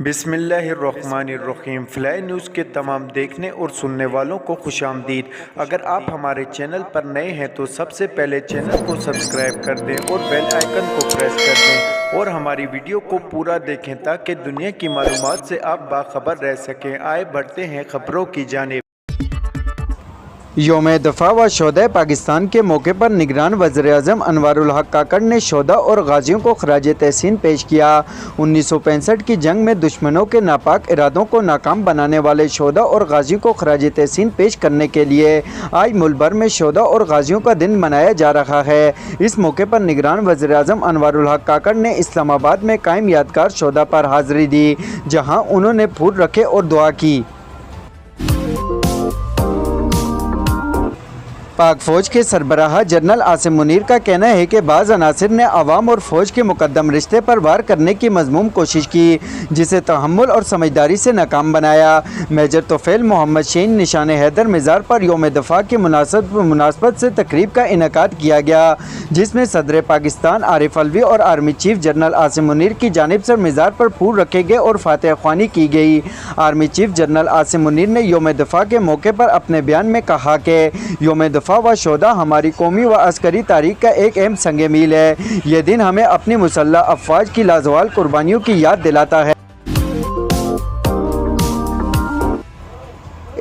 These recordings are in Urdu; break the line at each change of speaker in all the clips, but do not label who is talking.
بسم اللہ الرحمن الرحیم۔ فلائی نیوز کے تمام دیکھنے اور سننے والوں کو خوش آمدید۔ اگر آپ ہمارے چینل پر نئے ہیں تو سب سے پہلے چینل کو سبسکرائب کر دیں اور بیل آئیکن کو پریس کر دیں اور ہماری ویڈیو کو پورا دیکھیں تاکہ دنیا کی معلومات سے آپ باخبر رہ سکیں۔ آئے بڑھتے ہیں خبروں کی جانب۔
یوم دفاع و شہدائے پاکستان کے موقع پر نگران وزیر اعظم انوار الحق کاکڑ نے شہداء اور غازیوں کو خراج تحسین پیش کیا۔ 1965 کی جنگ میں دشمنوں کے ناپاک ارادوں کو ناکام بنانے والے شہداء اور غازیوں کو خراج تحسین پیش کرنے کے لیے آج ملک بھر میں شہداء اور غازیوں کا دن منایا جا رہا ہے۔ اس موقع پر نگران وزیر اعظم انوار الحق کاکڑ نے اسلام آباد میں قائم یادگار شہداء پر حاضری دی، جہاں انہوں نے پھول رکھے اور دعا کی۔ پاک فوج کے سربراہ جنرل عاصم منیر کا کہنا ہے کہ بعض عناصر نے عوام اور فوج کے مقدم رشتے پر وار کرنے کی مذموم کوشش کی، جسے تحمل اور سمجھداری سے ناکام بنایا۔ میجر طفیل محمد شین نشان حیدر مزار پر یوم دفاع کی مناسبت سے تقریب کا انعقاد کیا گیا، جس میں صدر پاکستان عارف الوی اور army chief general Asim Munir کی جانب سے مزار پر پھول رکھے گئے اور فاتحہ خوانی کی گئی۔ Army chief general Asim Munir نے یوم دفاع کے موقع پر اپنے بیان میں کہا کہ یوم دفاع و شہداء ہماری قومی و عسکری تاریخ کا ایک اہم سنگ میل ہے۔ یہ دن ہمیں اپنی مسلح افواج کی لازوال قربانیوں کی یاد دلاتا ہے۔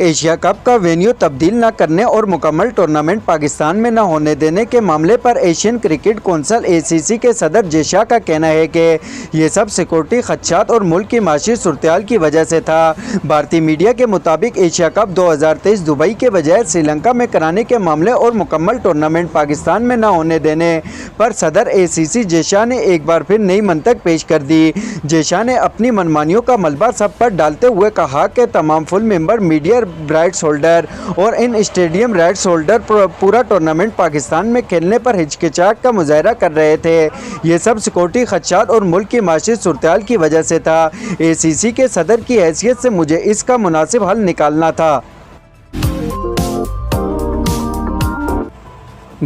ایشیا کپ کا وینیو تبدیل نہ کرنے اور مکمل ٹورنامنٹ پاکستان میں نہ ہونے دینے کے معاملے پر ایشین کرکٹ کونسل (ACC) کے صدر جے شاہ کا کہنا ہے کہ یہ سب سیکورٹی خدشات اور ملک کی معاشی صورتحال کی وجہ سے تھا۔ بھارتی میڈیا کے مطابق ایشیا کپ 2023 دبئی کے بجائے سری لنکا میں کرانے کے معاملے اور مکمل ٹورنامنٹ پاکستان میں نہ ہونے دینے پر صدر ACC جے شاہ نے ایک بار پھر نئی منطق پیش کر دی۔ جے شاہ نے اپنی منمانیوں کا ملبہ سب پر ڈالتے ہوئے کہا کہ تمام فل ممبر میڈیا رائٹس ہولڈر اور ان اسٹیڈیم رائٹس ہولڈر پورا ٹورنامنٹ پاکستان میں کھیلنے پر ہچکچاہٹ کا مظاہرہ کر رہے تھے۔ یہ سب سیکورٹی خدشات اور ملک کی معاشی صورتحال کی وجہ سے تھا۔ ACC کے صدر کی حیثیت سے مجھے اس کا مناسب حل نکالنا تھا۔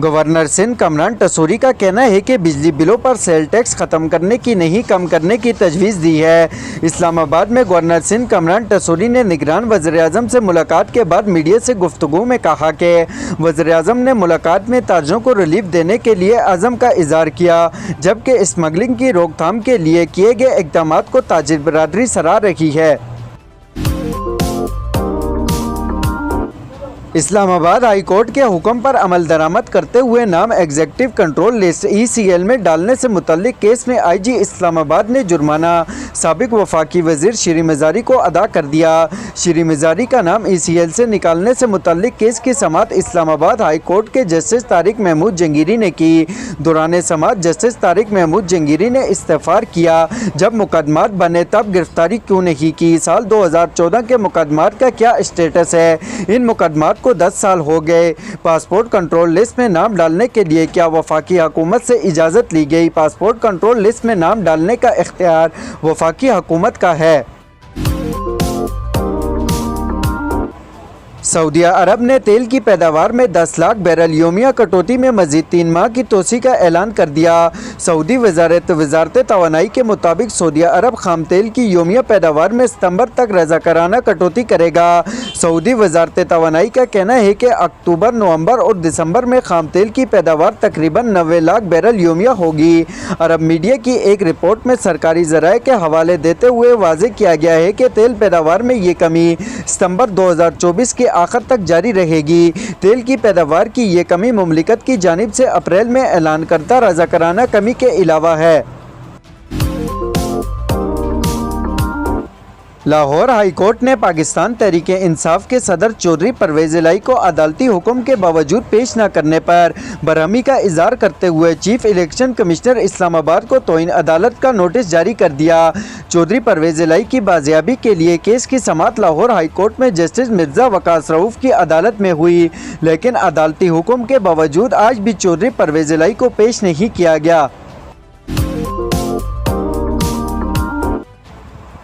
گورنر سندھ کامران ٹسوری کا کہنا ہے کہ بجلی بلوں پر سیل ٹیکس ختم کرنے کی نہیں کم کرنے کی تجویز دی ہے۔ اسلام آباد میں گورنر سندھ کامران ٹسوری نے نگران وزیر اعظم سے ملاقات کے بعد میڈیا سے گفتگو میں کہا کہ وزیر اعظم نے ملاقات میں تاجروں کو ریلیف دینے کے لیے عزم کا اظہار کیا، جبکہ اسمگلنگ کی روک تھام کے لیے کیے گئے اقدامات کو تاجر برادری سراہ رہی ہے۔ اسلام آباد ہائی کورٹ کے حکم پر عمل درآمد کرتے ہوئے نام ایگزیکٹو کنٹرول لسٹ (ECL) میں ڈالنے سے متعلق کیس میں IG اسلام آباد نے جرمانہ سابق وفاقی وزیر شیریں مزاری کو ادا کر دیا۔ شیریں مزاری کا نام ECL سے نکالنے سے متعلق کیس کی سماعت اسلام آباد ہائی کورٹ کے جسٹس طارق محمود جنگیری نے کی۔ دوران سماعت جسٹس طارق محمود جنگیری نے استفسار کیا، جب مقدمات بنے تب گرفتاری کیوں نہیں کی؟ سال 2014 کے مقدمات کا کیا اسٹیٹس ہے؟ ان مقدمات کو 10 سال ہو گئے۔ پاسپورٹ کنٹرول لسٹ میں نام ڈالنے کے لیے کیا وفاقی حکومت سے اجازت لی گئی؟ پاسپورٹ کنٹرول لسٹ میں نام ڈالنے کا اختیار وفاقی حکومت کا ہے۔ سعودی عرب نے تیل کی پیداوار میں 10 لاکھ بیرل یومیہ کٹوتی میں مزید 3 ماہ کی توسیع کا اعلان کر دیا۔ سعودی وزارت توانائی کے مطابق سعودی عرب خام تیل کی یومیہ پیداوار میں ستمبر تک رضاکارانہ کٹوتی کرے گا۔ سعودی وزارت توانائی کا کہنا ہے کہ اکتوبر، نومبر اور دسمبر میں خام تیل کی پیداوار تقریباً 90 لاکھ بیرل یومیہ ہوگی۔ عرب میڈیا کی ایک رپورٹ میں سرکاری ذرائع کے حوالے دیتے ہوئے واضح کیا گیا ہے کہ تیل پیداوار میں یہ کمی ستمبر 2024 کے آخر تک جاری رہے گی۔ تیل کی پیداوار کی یہ کمی مملکت کی جانب سے اپریل میں اعلان کردہ رضاکارانہ کمی کے علاوہ ہے۔ لاہور ہائی کورٹ نے پاکستان تحریک انصاف کے صدر چودھری پرویز الہی کو عدالتی حکم کے باوجود پیش نہ کرنے پر برہمی کا اظہار کرتے ہوئے چیف الیکشن کمشنر اسلام آباد کو توہین عدالت کا نوٹس جاری کر دیا۔ چودھری پرویز الہی کی بازیابی کے لیے کیس کی سماعت لاہور ہائی کورٹ میں جسٹس مرزا وقاص رؤوف کی عدالت میں ہوئی، لیکن عدالتی حکم کے باوجود آج بھی چودھری پرویز الہی کو پیش نہیں کیا گیا۔